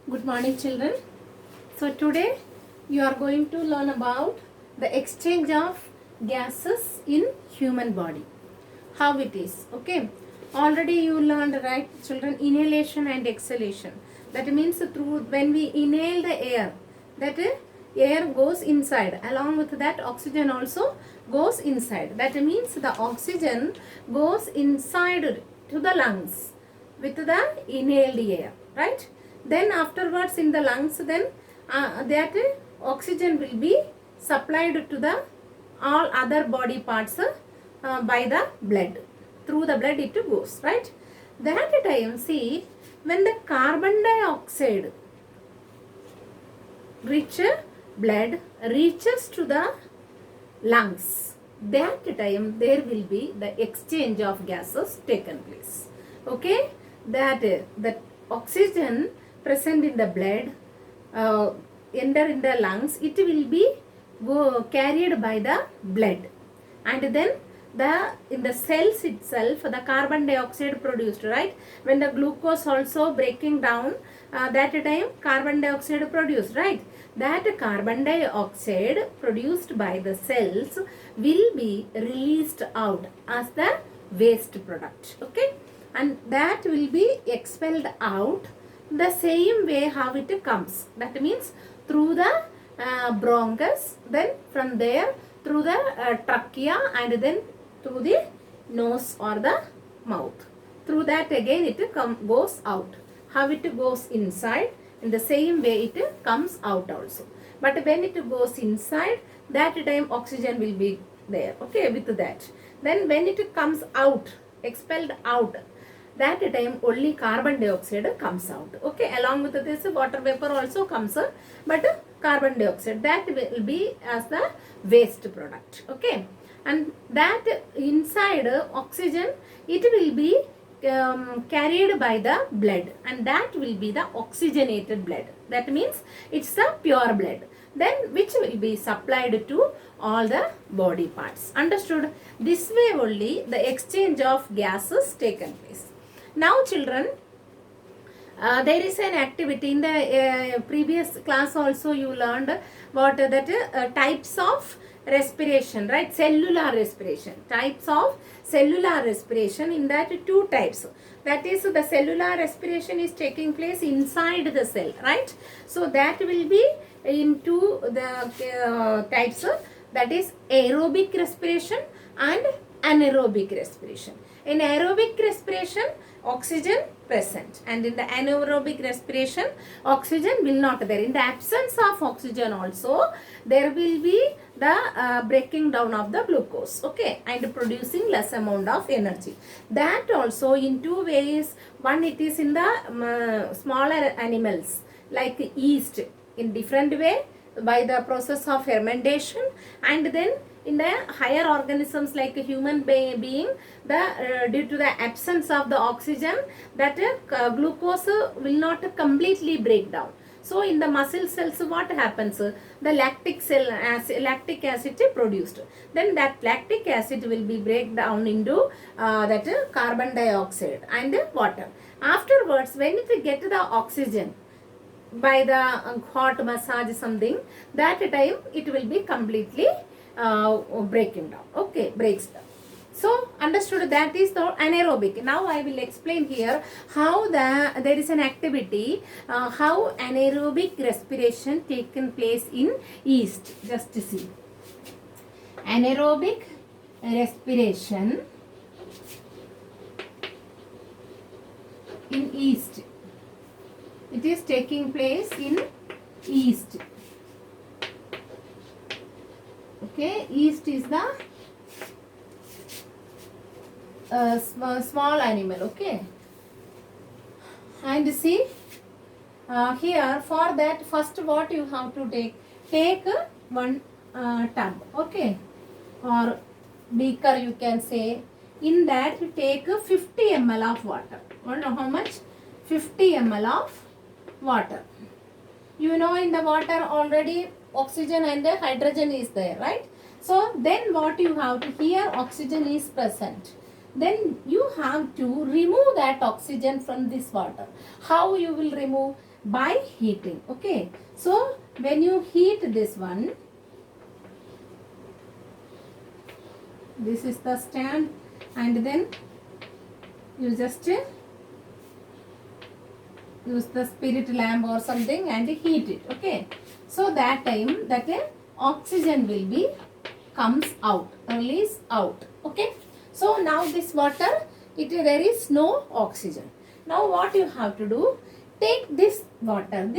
Good morning, children. So today you are going to learn about the exchange of gases in human body. How it is. Okay. Already you learned, right, children, inhalation and exhalation. That means through when we inhale the air, that air goes inside. Along with that, oxygen also goes inside. That means the oxygen goes inside to the lungs with the inhaled air, right? Then afterwards in the lungs, then that oxygen will be supplied to the all other body parts by the blood. Through the blood it goes, right? That time, see, when the carbon dioxide rich blood reaches to the lungs, that time there will be the exchange of gases taken place. Okay, that the oxygen present in the blood enter in the lungs, it will be carried by the blood, and then the in the cells itself the carbon dioxide produced, right? When the glucose also breaking down, that time carbon dioxide produced, right? That carbon dioxide produced by the cells will be released out as the waste product. Okay, and that will be expelled out the same way how it comes. That means through the bronchus, then from there through the trachea, and then through the nose or the mouth. Through that again it goes out. How it goes inside, in the same way it comes out also. But when it goes inside, that time oxygen will be there. Okay, with that. Then when it comes out, expelled out, that time only carbon dioxide comes out. Okay, along with this water vapor also comes, but carbon dioxide, that will be as the waste product. Okay, and that inside oxygen, it will be carried by the blood, and that will be the oxygenated blood. That means it's the pure blood, then which will be supplied to all the body parts. Understood? This way only the exchange of gases taken place. Now children, there is an activity in the previous class also you learned what that types of respiration, right? Cellular respiration, types of cellular respiration. In that two types, that is the cellular respiration is taking place inside the cell, right? So that will be into the types, that is aerobic respiration and anaerobic respiration. In aerobic respiration, oxygen present, and in the anaerobic respiration, oxygen will not there. In the absence of oxygen also, there will be the breaking down of the glucose, okay, and producing less amount of energy. That also in two ways. One, it is in the smaller animals like yeast, in different way by the process of fermentation, and then in the higher organisms like a human being, the due to the absence of the oxygen, that glucose will not completely break down. So in the muscle cells, what happens? The lactic acid produced. Then that lactic acid will be break down into that carbon dioxide and water. Afterwards, when it get the oxygen by the hot massage something, that time it will be completely breaking down. Okay, breaks down. So understood, that is the anaerobic. Now I will explain here how there is an activity, how anaerobic respiration taken place in yeast. Just to see, anaerobic respiration in yeast. It is taking place in yeast. Okay, yeast is the small animal. Okay, and see here, for that first what you have to take one tub, okay, or beaker you can say. In that take 50 ml of water. You know how much? 50 ml of water. You know, in the water already oxygen and hydrogen is there, right? So then what you have to, here oxygen is present, then you have to remove that oxygen from this water. How you will remove? by heating. Okay, so when you heat this one, this is the stand, and then you just use the spirit lamp or something and heat it. Okay, so that time that oxygen will be comes out, release out. Okay, so now this water, there is no oxygen. Now what you have to do, take this water,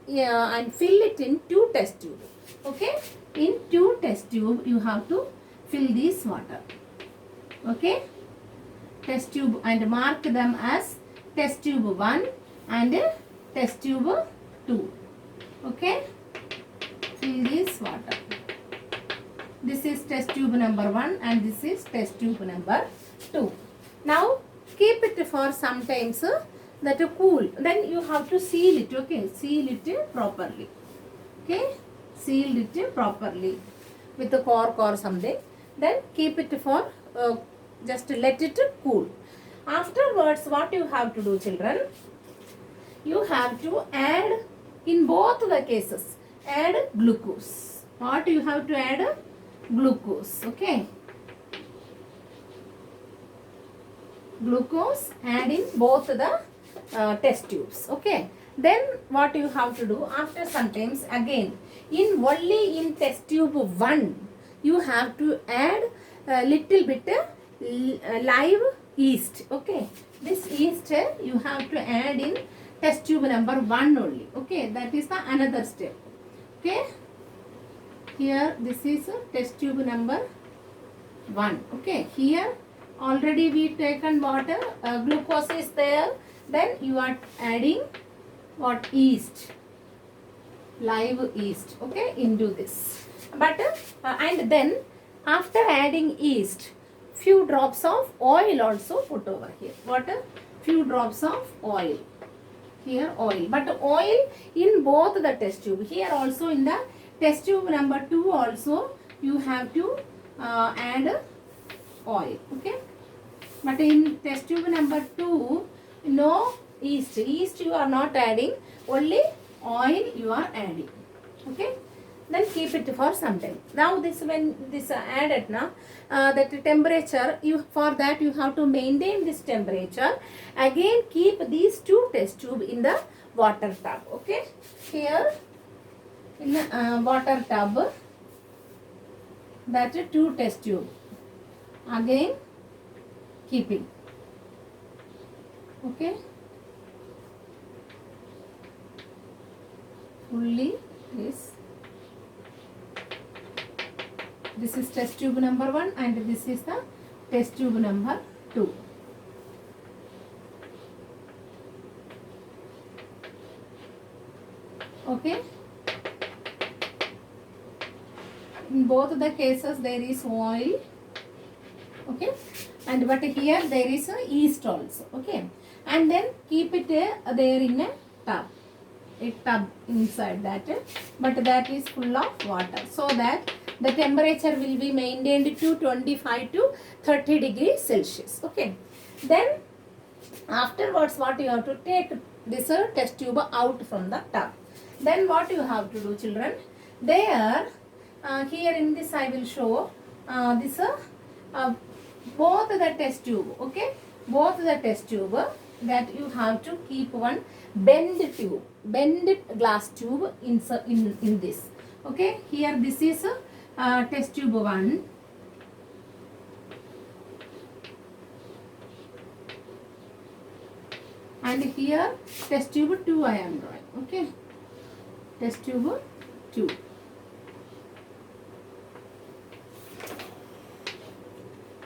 and fill it in 2 test tube. Okay, in 2 test tube you have to fill this water. Okay, test tube, and mark them as test tube 1 and test tube 2. Okay, fill this water. This is test tube number 1 and this is test tube number 2. Now keep it for sometimes that cool. Then you have to seal it. Okay, seal it properly. Okay, seal it properly with a cork or something. Then keep it for just let it cool. Afterwards, what you have to do, children? You have to add, in both the cases, add glucose. What you have to add? Glucose. Okay, glucose add in both the test tubes. Okay, then what you have to do, after sometimes again, only in test tube 1 you have to add a little bit live yeast. Okay, this yeast you have to add in test tube number 1 only. Okay, that is the another step. Okay, here this is test tube number 1. Okay, here already we taken water, glucose is there, then you are adding what? Yeast, live yeast. Okay, into this. But and then after adding yeast, few drops of oil also put over here. What? Few drops of oil. Here oil, but oil in both the test tube. Here also in the test tube number 2 also you have to add oil. Okay, but in test tube number 2 no yeast. Yeast you are not adding, only oil you are adding. Okay, then keep it for some time. Now this, when this added now, that temperature, for that you have to maintain this temperature. Again keep these 2 test tube in the water tub. Okay, here in the water tub, that 2 test tube again keeping. Okay, fully this is test tube number 1 and this is the test tube number 2. Okay, in both the cases there is oil. Okay, and but here there is a yeast also. Okay, and then keep it there in a tub inside that, but that is full of water, so that the temperature will be maintained to 25 to 30 degrees Celsius. Okay, then afterwards what you have to take this test tube out from the tub. Then what you have to do, children? There, here in this I will show this both the test tube. Okay, both the test tube, that you have to keep one bend glass tube in this. Okay, here this is test tube 1. And here test tube 2 I am drawing. Okay, test tube 2.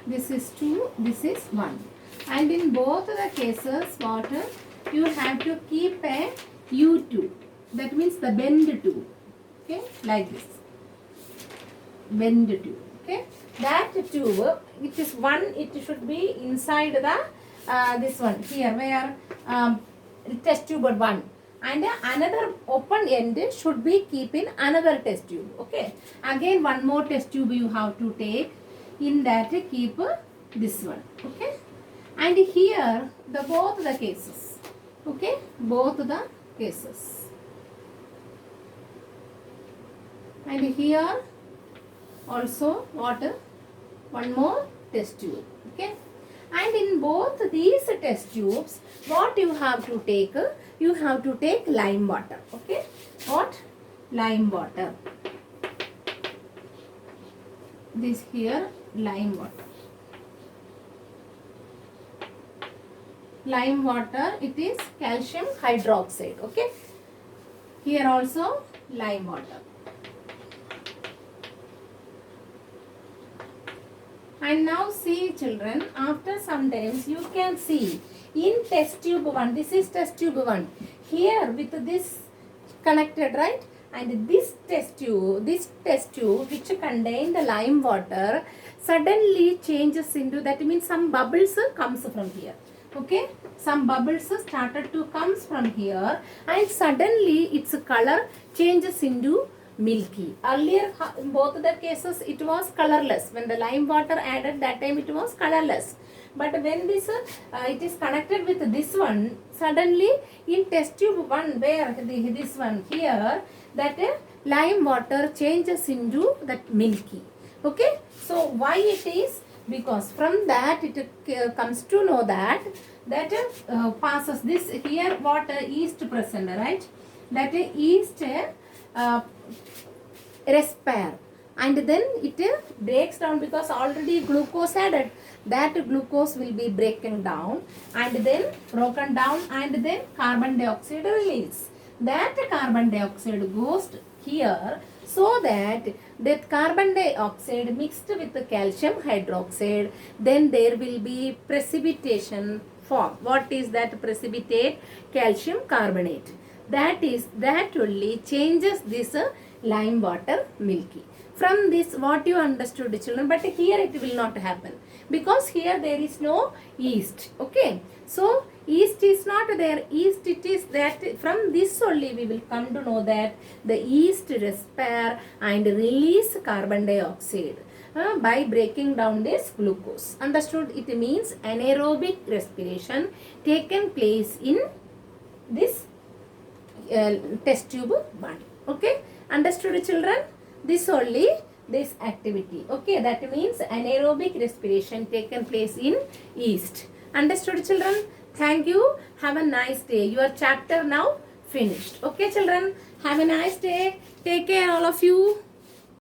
This is 2, this is 1. And in both the cases, what you have to keep a U2. That means the bend tube. Okay, like this. Bend tube. Okay, that tube, it is one. It should be inside the this one here, where test tube 1. And another open end should be keep in another test tube. Okay, again one more test tube you have to take. In that keep this one. Okay, and here the both the cases, Okay, both the cases. And here also what, one more test tube. Okay, and in both these test tubes what you have to take, you have to take lime water. Okay, what, lime water, this here lime water. Lime water, it is calcium hydroxide. Okay, here also lime water. And now see children, after some times you can see in test tube 1, this is test tube 1, here with this connected, right? And this test tube which contain the lime water suddenly changes into, that means some bubbles comes from here. Okay, some bubbles started to comes from here, and suddenly its color changes into milky. Earlier in both the cases it was colorless. When the lime water added, that time it was colorless. But when this it is connected with this one, suddenly in test tube 1, where this one here, that lime water changes into that milky. Okay, so why it is? Because from that it comes to know that passes this here, what, yeast present, right? That yeast respire, and then it breaks down, because already glucose added, that glucose will be breaking down and then broken down, and then carbon dioxide release. That carbon dioxide goes here, so that carbon dioxide mixed with the calcium hydroxide, then there will be precipitation form. What is that precipitate? Calcium carbonate. That only changes this lime water milky. From this what you understood children, but here it will not happen, because here there is no yeast. Okay, so yeast is not there. Yeast, it is that from this only we will come to know that the yeast respire and release carbon dioxide by breaking down this glucose. Understood? It means anaerobic respiration taken place in this test tube 1. Okay, understood children? This only, this activity. Okay, that means anaerobic respiration taken place in yeast. Understood children? Thank you. Have a nice day. Your chapter now finished. Okay children, have a nice day. Take care all of you.